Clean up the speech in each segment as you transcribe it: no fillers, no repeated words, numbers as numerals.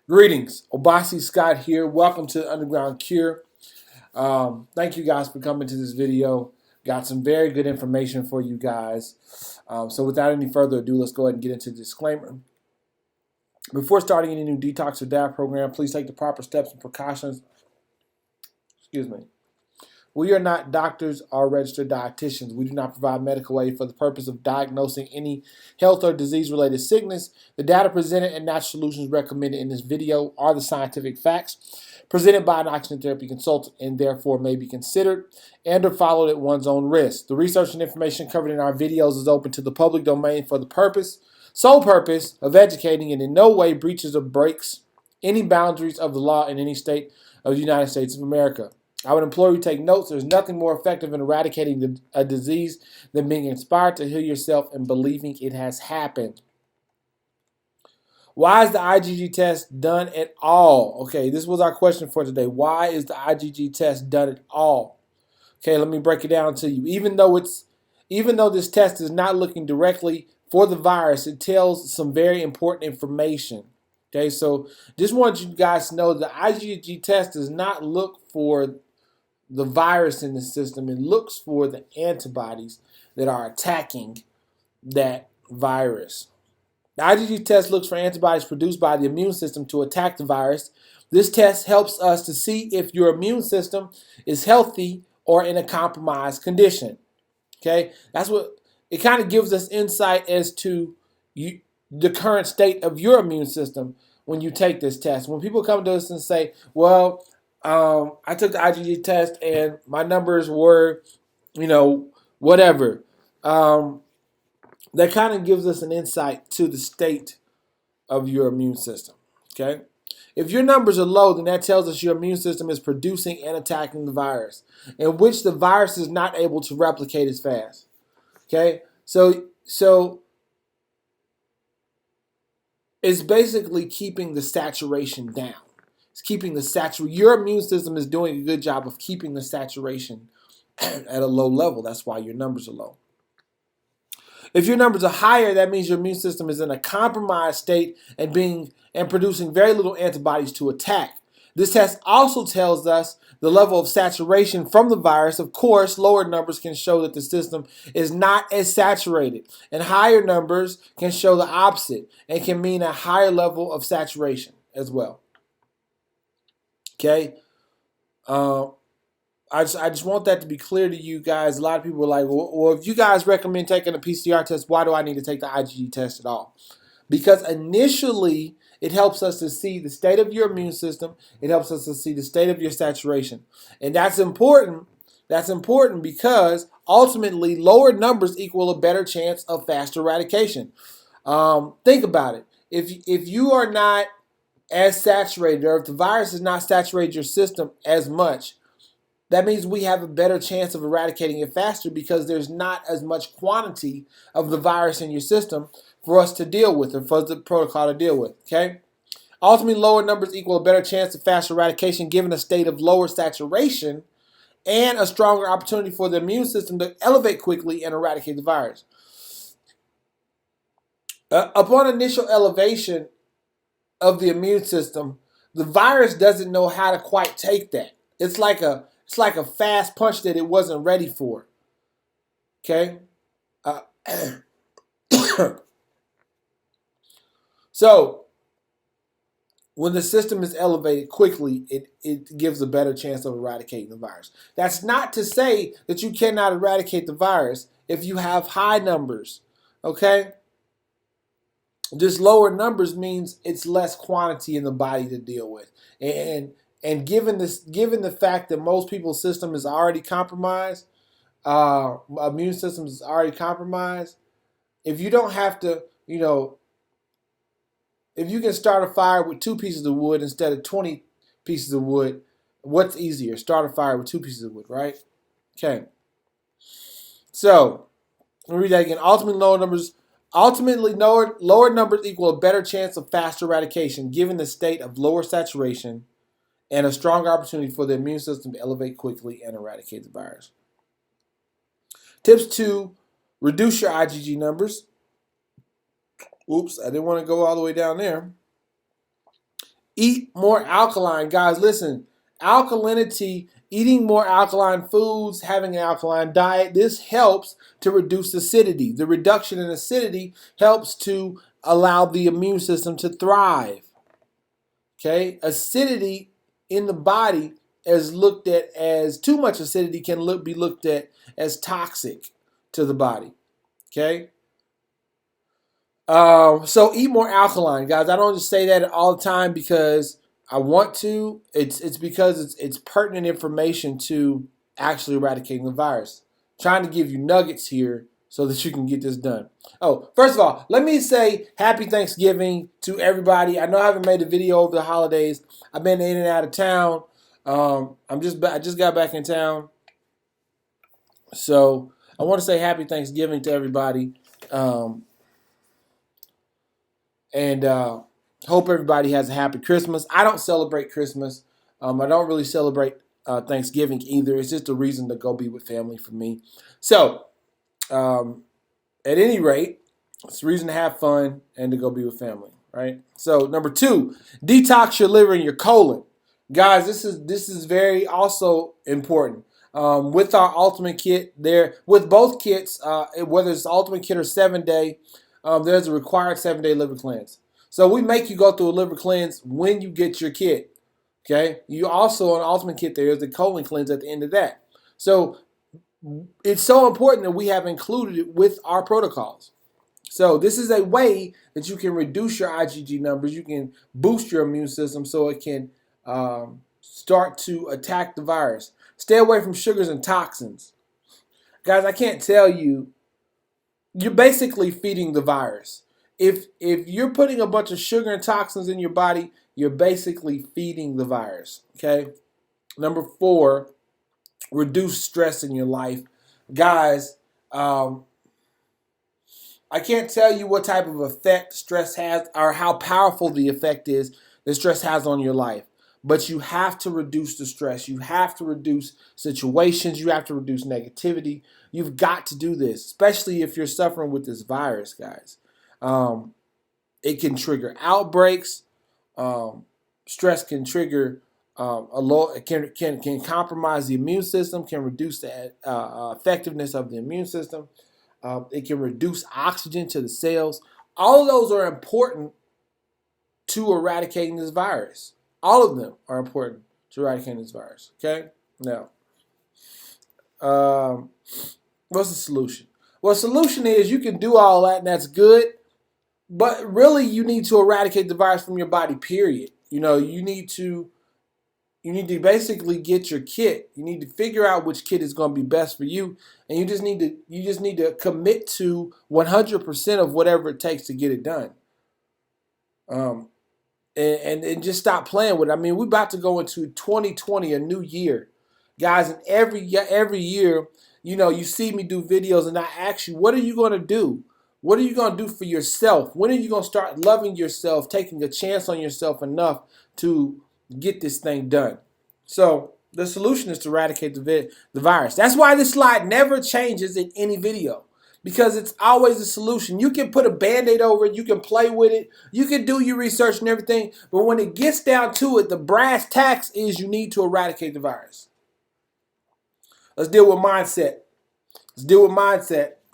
Greetings, Obasi Scott here. Welcome to the Underground Cure. Thank you guys for coming to this video. Got some very good information for you guys. So without any further ado, let's go ahead and get into the disclaimer. Before starting any new detox or diet program, please take the proper steps and precautions. Excuse me. We are not doctors or registered dietitians. We do not provide medical aid for the purpose of diagnosing any health or disease-related sickness. The data presented and natural solutions recommended in this video are the scientific facts presented by an oxygen therapy consultant and therefore may be considered and or followed at one's own risk. The research and information covered in our videos is open to the public domain for the sole purpose of educating and in no way breaches or breaks any boundaries of the law in any state of the United States of America. I would implore you to take notes. There's nothing more effective in eradicating a disease than being inspired to heal yourself and believing it has happened. Why is the IgG test done at all? Okay, this was our question for today. Why is the IgG test done at all? Okay, let me break it down to you. Even though this test is not looking directly for the virus, it tells some very important information. Okay, so just want you guys to know the IgG test does not look for the virus in the system. It looks for the antibodies that are attacking that virus. The IgG test looks for antibodies produced by the immune system to attack the virus. This test helps us to see if your immune system is healthy or in a compromised condition. Okay, that's what it kind of gives us insight as to the current state of your immune system when you take this test. When people come to us and say, well, I took the IgG test and my numbers were, whatever. That kind of gives us an insight to the state of your immune system. Okay? If your numbers are low, then that tells us your immune system is producing and attacking the virus, in which the virus is not able to replicate as fast. Okay? So it's basically keeping the saturation down. It's keeping the saturation. Your immune system is doing a good job of keeping the saturation at a low level. That's why your numbers are low. If your numbers are higher, that means your immune system is in a compromised state and producing very little antibodies to attack. This test also tells us the level of saturation from the virus. Of course, lower numbers can show that the system is not as saturated, and higher numbers can show the opposite and can mean a higher level of saturation as well. Okay, I just want that to be clear to you guys. A lot of people are like, well, if you guys recommend taking a PCR test, why do I need to take the IgG test at all? Because initially, it helps us to see the state of your immune system. It helps us to see the state of your saturation. And that's important. That's important because ultimately, lower numbers equal a better chance of faster eradication. Think about it. If you are not as saturated, or if the virus has not saturated your system as much, that means we have a better chance of eradicating it faster because there's not as much quantity of the virus in your system for us to deal with, or for the protocol to deal with. Okay? Ultimately, lower numbers equal a better chance of faster eradication given a state of lower saturation and a stronger opportunity for the immune system to elevate quickly and eradicate the virus. Upon initial elevation of the immune system, the virus doesn't know how to quite take that. It's like a fast punch that it wasn't ready for. Okay? So, when the system is elevated quickly, it gives a better chance of eradicating the virus. That's not to say that you cannot eradicate the virus if you have high numbers. Okay? Just lower numbers means it's less quantity in the body to deal with. And given the fact that most people's system is already compromised, immune system is already compromised, if you don't have to, if you can start a fire with 2 pieces of wood instead of 20 pieces of wood, what's easier? Start a fire with 2 pieces of wood, right? Okay. So, let me read that again. Ultimately, lower numbers equal a better chance of faster eradication given the state of lower saturation and a stronger opportunity for the immune system to elevate quickly and eradicate the virus. Tips to reduce your IgG numbers. Oops, I didn't want to go all the way down there. Eat more alkaline. Guys, listen, alkalinity, eating more alkaline foods, having an alkaline diet, this helps to reduce acidity. The reduction in acidity helps to allow the immune system to thrive. Okay, acidity in the body is looked at as too much acidity can be looked at as toxic to the body. Okay, so eat more alkaline, guys. I don't just say that all the time because I want to. It's because it's pertinent information to actually eradicating the virus. Trying to give you nuggets here so that you can get this done. Oh, first of all, let me say happy Thanksgiving to everybody. I know I haven't made a video over the holidays. I've been in and out of town. I just got back in town, so I want to say happy Thanksgiving to everybody. And hope everybody has a happy Christmas. I don't celebrate Christmas. I don't really celebrate Thanksgiving either. It's just a reason to go be with family for me. So, at any rate, it's a reason to have fun and to go be with family, right? So, number 2, detox your liver and your colon. Guys, this is very also important. With our ultimate kit, with both kits, whether it's ultimate kit or 7-day, there's a required 7-day liver cleanse. So we make you go through a liver cleanse when you get your kit. Okay. You also on ultimate kit there is the colon cleanse at the end of that. So it's so important that we have included it with our protocols. So this is a way that you can reduce your IgG numbers. You can boost your immune system so it can start to attack the virus. Stay away from sugars and toxins. Guys, I can't tell you, you're basically feeding the virus. If you're putting a bunch of sugar and toxins in your body, you're basically feeding the virus. Okay? Number 4, reduce stress in your life. Guys, I can't tell you what type of effect stress has or how powerful the effect is that stress has on your life. But you have to reduce the stress. You have to reduce situations. You have to reduce negativity. You've got to do this, especially if you're suffering with this virus, guys. It can trigger outbreaks. Stress can trigger can compromise the immune system, can reduce the effectiveness of the immune system. It can reduce oxygen to the cells. All of those are important to eradicating this virus. All of them are important to eradicating this virus. Okay? Now, what's the solution? Well, the solution is you can do all that, and that's good. But really, you need to eradicate the virus from your body, period. You need to basically get your kit. You need to figure out which kit is going to be best for you, and you just need to commit to 100% of whatever it takes to get it done. And just stop playing with it. I mean, we're about to go into 2020, a new year, guys. And every year, you see me do videos, and I ask you, what are you going to do? What are you going to do for yourself? When are you going to start loving yourself, taking a chance on yourself enough to get this thing done? So the solution is to eradicate the virus. That's why this slide never changes in any video, because it's always a solution. You can put a Band-Aid over it. You can play with it. You can do your research and everything. But when it gets down to it, the brass tacks is you need to eradicate the virus. Let's deal with mindset.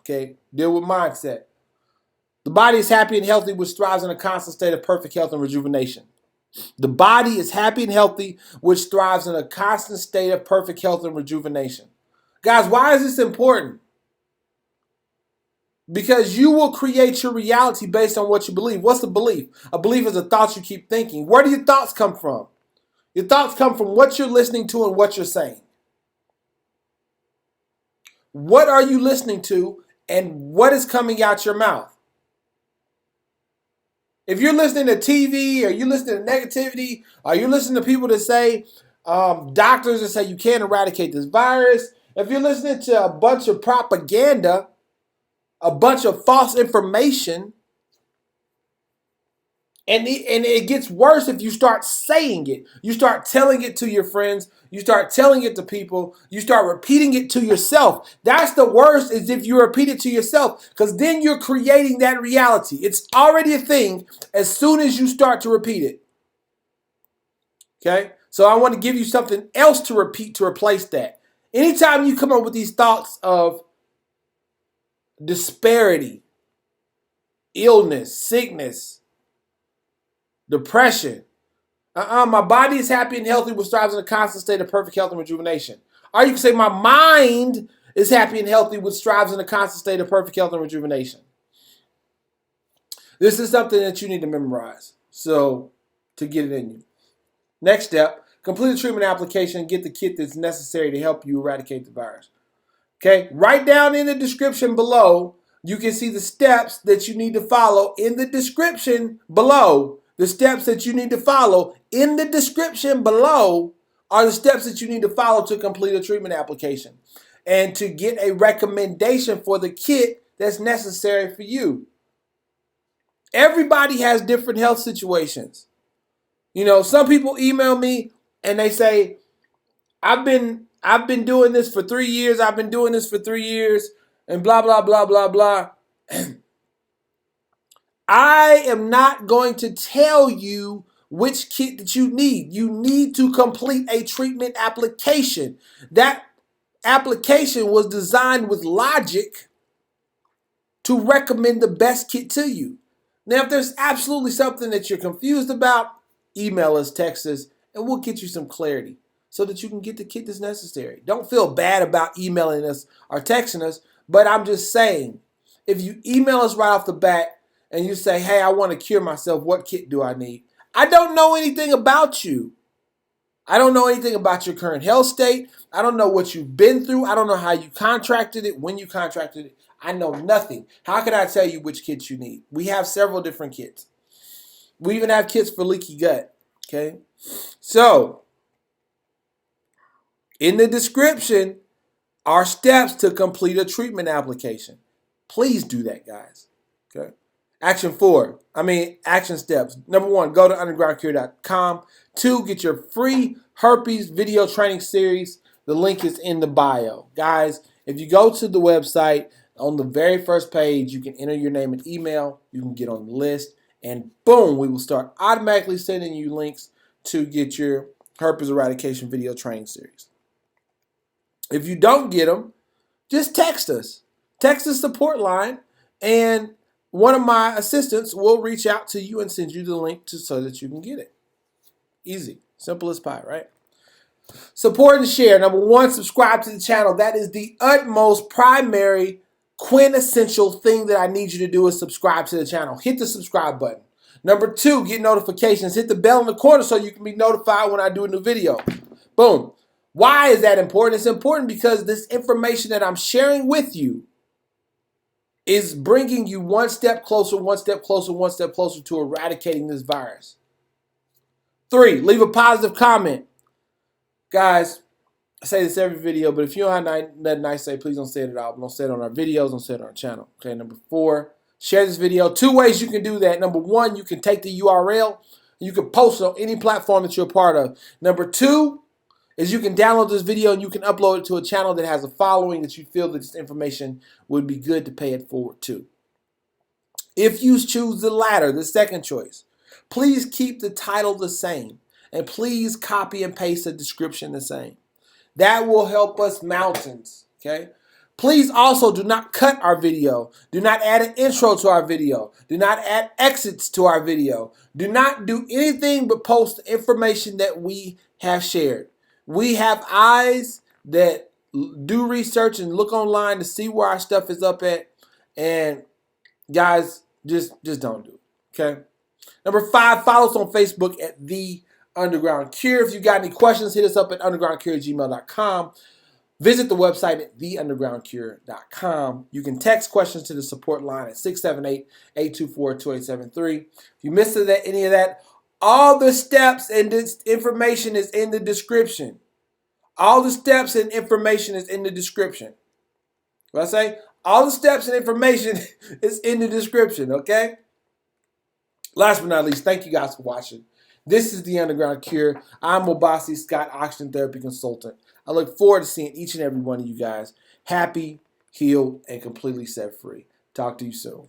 Okay? Deal with mindset. The body is happy and healthy, which thrives in a constant state of perfect health and rejuvenation. The body is happy and healthy, which thrives in a constant state of perfect health and rejuvenation. Guys, why is this important? Because you will create your reality based on what you believe. What's a belief? A belief is a thought you keep thinking. Where do your thoughts come from? Your thoughts come from what you're listening to and what you're saying. What are you listening to and what is coming out your mouth? If you're listening to TV, or you're listening to negativity, or you're listening to people that say, doctors that say you can't eradicate this virus, if you're listening to a bunch of propaganda, a bunch of false information, and it gets worse if you start saying it. You start telling it to your friends. You start telling it to people. You start repeating it to yourself. That's the worst, is if you repeat it to yourself, because then you're creating that reality. It's already a thing as soon as you start to repeat it. Okay? So I want to give you something else to repeat to replace that. Anytime you come up with these thoughts of disparity, illness, sickness, depression, my body is happy and healthy, which thrives in a constant state of perfect health and rejuvenation. Or you can say my mind is happy and healthy, which strives in a constant state of perfect health and rejuvenation. This is something that you need to memorize. So, to get it in you. Next step, complete a treatment application and get the kit that's necessary to help you eradicate the virus. Okay, right down in the description below, you can see the steps that you need to follow in the description below. The steps that you need to follow in the description below are the steps that you need to follow to complete a treatment application and to get a recommendation for the kit that's necessary for you. Everybody has different health situations. You know, some people email me and they say, I've been doing this for 3 years. I've been doing this for 3 years and blah, blah, blah, blah, blah. I am not going to tell you which kit that you need. You need to complete a treatment application. That application was designed with logic to recommend the best kit to you. Now, if there's absolutely something that you're confused about, email us, text us, and we'll get you some clarity so that you can get the kit that's necessary. Don't feel bad about emailing us or texting us, but I'm just saying, if you email us right off the bat and you say, hey, I want to cure myself, what kit do I need? I don't know anything about you. I don't know anything about your current health state. I don't know what you've been through. I don't know how you contracted it, when you contracted it. I know nothing. How can I tell you which kits you need? We have several different kits. We even have kits for leaky gut. Okay? So, in the description are steps to complete a treatment application. Please do that, guys. Okay? Action steps. Number 1, go to undergroundcure.com. 2, get your free herpes video training series. The link is in the bio. Guys, if you go to the website, on the very first page, you can enter your name and email. You can get on the list. And boom, we will start automatically sending you links to get your herpes eradication video training series. If you don't get them, just text us. Text the support line, and one of my assistants will reach out to you and send you the link so that you can get it. Easy. Simple as pie, right? Support and share. Number 1, subscribe to the channel. That is the utmost primary quintessential thing that I need you to do is subscribe to the channel. Hit the subscribe button. Number 2, get notifications. Hit the bell in the corner so you can be notified when I do a new video. Boom. Why is that important? It's important because this information that I'm sharing with you is bringing you one step closer, one step closer, one step closer to eradicating this virus. 3, leave a positive comment. Guys, I say this every video, but if you don't have nothing nice to say, please don't say it at all. Don't say it on our videos. Don't say it on our channel. Okay, number 4, share this video. 2 ways you can do that. Number 1, you can take the URL. You can post it on any platform that you're a part of. Number 2 is you can download this video and you can upload it to a channel that has a following that you feel that this information would be good to pay it forward to. If you choose the latter, the second choice, please keep the title the same. And please copy and paste the description the same. That will help us mountains, okay? Please also do not cut our video. Do not add an intro to our video. Do not add exits to our video. Do not do anything but post the information that we have shared. We have eyes that do research and look online to see where our stuff is up at. And guys, just don't do it, okay? Number 5, follow us on Facebook at The Underground Cure. If you got any questions, hit us up at undergroundcure@gmail.com. Visit the website at theundergroundcure.com. You can text questions to the support line at 678-824-2873. If you missed any of that, all the steps and this information is in the description. All the steps and information is in the description. What I say? All the steps and information is in the description, okay? Last but not least, thank you guys for watching. This is The Underground Cure. I'm Mobasi Scott, Oxygen Therapy Consultant. I look forward to seeing each and every one of you guys happy, healed, and completely set free. Talk to you soon.